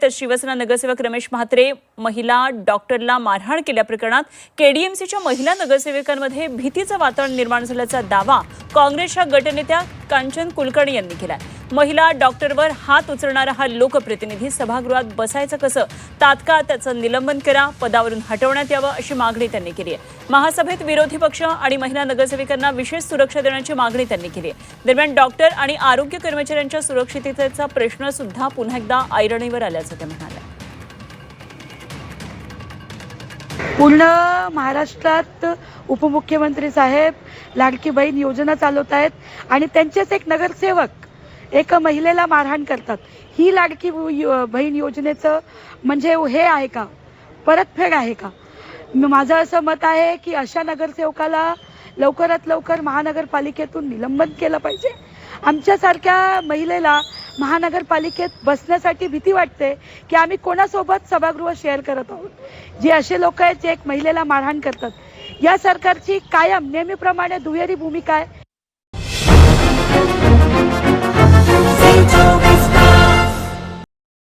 तर शिवसेना नगरसेवक रमेश म्हात्रे महिला डॉक्टरला मारहाण केल्या प्रकरणात केडीएमसीच्या महिला नगरसेवकांमध्ये भीतीचं वातावरण निर्माण झाल्याचा दावा काँग्रेसच्या गटनेत्या कांचन कुलकर्णी यांनी केलाय। महिला डॉक्टरवर हात उचलणारा हा लोकप्रतिनिधी सभागृहात बसायचं कसं, तात्काळ त्याचं निलंबन करा, पदावरून हटवण्यात यावं अशी मागणी त्यांनी केली आहे। महासभेत विरोधी पक्ष आणि महिला नगरसेविकांना विशेष सुरक्षा देण्याची मागणी त्यांनी केली आहे। दरम्यान डॉक्टर आणि आरोग्य कर्मचाऱ्यांच्या सुरक्षिततेचा प्रश्न सुद्धा पुन्हा एकदा ऐरणीवर आल्याचं ते म्हणाले। पूर्ण महाराष्ट्रात उपमुख्यमंत्री साहेब लाडकी बहीण योजना चालवत आहेत आणि त्यांचेच एक नगरसेवक एक महिलेला मारहाण करतात। ही लाडकी बहीण योजनेचं म्हणजे हे आहे का, परतफेड आहे का? माझं असं मत आहे की अशा नगरसेवकाला लवकरात लवकर महानगरपालिकेतून निलंबन केलं पाहिजे। आमच्यासारख्या महिलेला महानगरपालिकेत बसण्यासाठी भीती वाटते की आम्ही कोणासोबत सभागृह शेअर करत आहोत। जे असे लोक आहेत जे एक महिलेला मारहाण करतात, या सरकारची कायम नेहमीप्रमाणे दुहेरी भूमिका आहे।